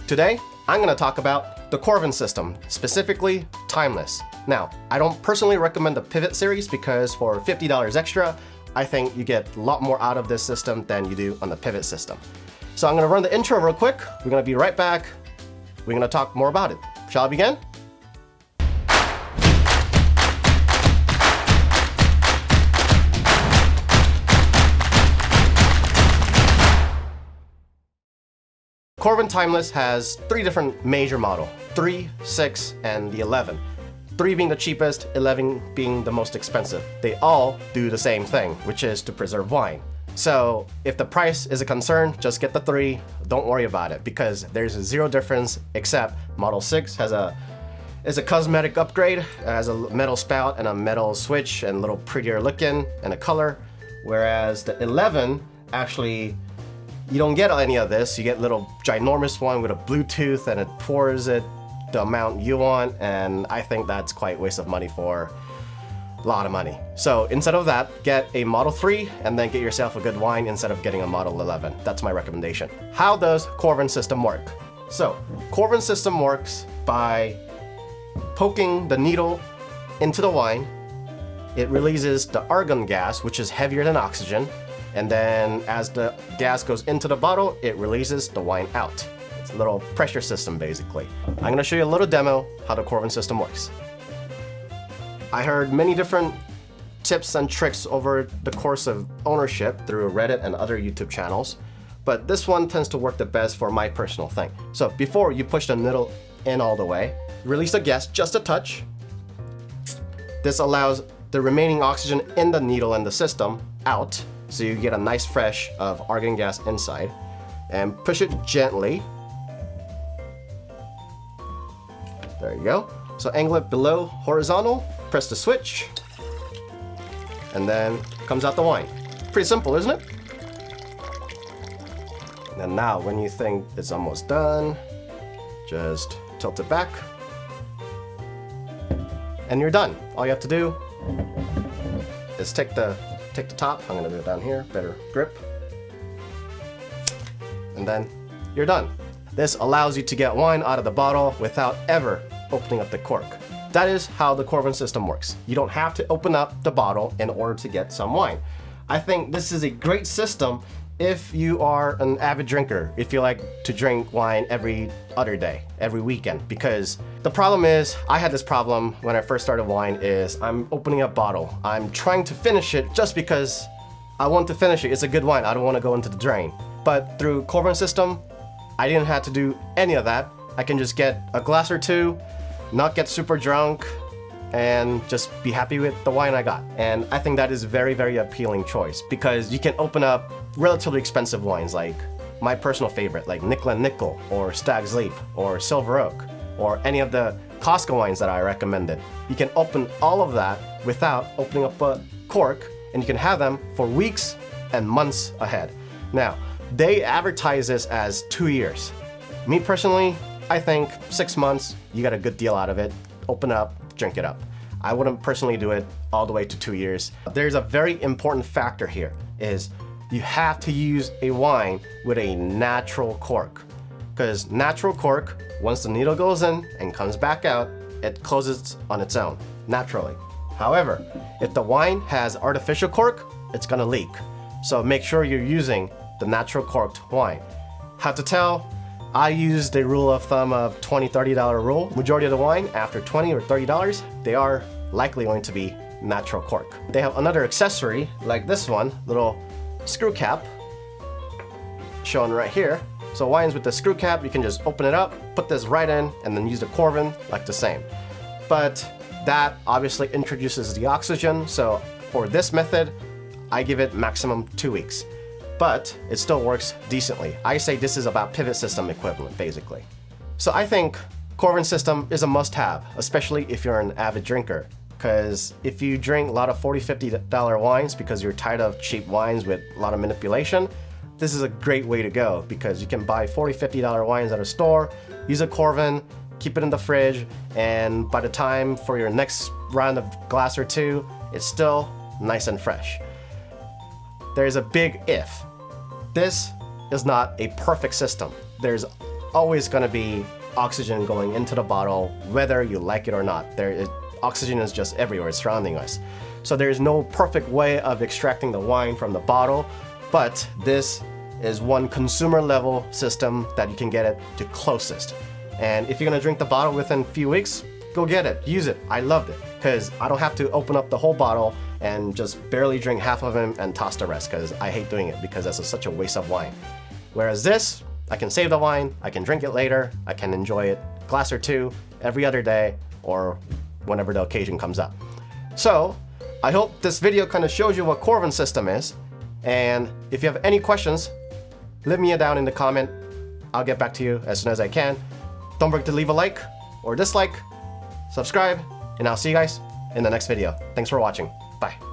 Today, I'm going to talk about the Coravin system, specifically Timeless. Now, I don't personally recommend the Pivot series because for $50 extra, I think you get a lot more out of this system than you do on the Pivot system. So I'm going to run the intro real quick. We're going to be right back. We're going to talk more about it. Shall I begin? Coravin Timeless has three different major models, 3, 6, and the 11. 3 being the cheapest, 11 being the most expensive. They all do the same thing, which is to preserve wine. So if the price is a concern, just get the 3, don't worry about it, because there's zero difference except Model 6 is a cosmetic upgrade. It has a metal spout and a metal switch and a little prettier looking and a color, whereas the 11 actually, you don't get any of this. You get little ginormous one with a Bluetooth and it pours it the amount you want, and I think that's quite a waste of money for a lot of money. So instead of that, get a Model 3 and then get yourself a good wine instead of getting a Model 11. That's my recommendation. How does Coravin system work? So Coravin system works by poking the needle into the wine. It releases the argon gas, which is heavier than oxygen. And then as the gas goes into the bottle, it releases the wine out. It's a little pressure system, basically. I'm going to show you a little demo how the Coravin system works. I heard many different tips and tricks over the course of ownership through Reddit and other YouTube channels, but this one tends to work the best for my personal thing. So before you push the needle in all the way, release the gas just a touch. This allows the remaining oxygen in the needle and the system out, so you get a nice fresh of argon gas inside, and push it gently. There you go. So angle it below horizontal, press the switch, and then comes out the wine. Pretty simple, isn't it? And then now when you think it's almost done, just tilt it back, and you're done. All you have to do is take the top. I'm gonna do it down here, better grip. And then you're done. This allows you to get wine out of the bottle without ever opening up the cork. That is how the Coravin system works. You don't have to open up the bottle in order to get some wine. I think this is a great system if you are an avid drinker, if you like to drink wine every other day, every weekend, because the problem is, I had this problem when I first started wine, is I'm opening a bottle. I'm trying to finish it just because I want to finish it. It's a good wine. I don't want to go into the drain. But through Coravin system, I didn't have to do any of that. I can just get a glass or two, not get super drunk, and just be happy with the wine I got. And I think that is a very, very appealing choice because you can open up relatively expensive wines, like my personal favorite, like Nickel and Nickel, or Stag's Leap, or Silver Oak, or any of the Costco wines that I recommended. You can open all of that without opening up a cork, and you can have them for weeks and months ahead. Now, they advertise this as 2 years. Me personally, I think 6 months, you got a good deal out of it. Open up, drink it up. I wouldn't personally do it all the way to 2 years. There's a very important factor here, is you have to use a wine with a natural cork. Because natural cork, once the needle goes in and comes back out, it closes on its own, naturally. However, if the wine has artificial cork, it's gonna leak. So make sure you're using the natural corked wine. How to tell? I use the rule of thumb of $20, $30 rule. Majority of the wine, after $20 or $30, they are likely going to be natural cork. They have another accessory, like this one, little screw cap, shown right here. So wines with the screw cap, you can just open it up, put this right in, and then use the Coravin like the same. But that obviously introduces the oxygen, so for this method, I give it maximum 2 weeks. But it still works decently. I say this is about Pivot system equivalent, basically. So I think Coravin system is a must-have, especially if you're an avid drinker. Because if you drink a lot of $40, $50 wines because you're tired of cheap wines with a lot of manipulation, this is a great way to go because you can buy $40, $50 wines at a store, use a Coravin, keep it in the fridge, and by the time for your next round of glass or two, it's still nice and fresh. There's a big if. This is not a perfect system. There's always going to be oxygen going into the bottle, whether you like it or not. Oxygen is just everywhere, it's surrounding us. So there's no perfect way of extracting the wine from the bottle, but this is one consumer level system that you can get it to closest. And if you're gonna drink the bottle within a few weeks, go get it, use it. I loved it, because I don't have to open up the whole bottle and just barely drink half of it and toss the rest, because I hate doing it, because that's such a waste of wine. Whereas this, I can save the wine, I can drink it later, I can enjoy it a glass or two every other day, or whenever the occasion comes up. So, I hope this video kind of shows you what Coravin system is, and if you have any questions, leave me down in the comment. I'll get back to you as soon as I can. Don't forget to leave a like or dislike, subscribe, and I'll see you guys in the next video. Thanks for watching. Bye.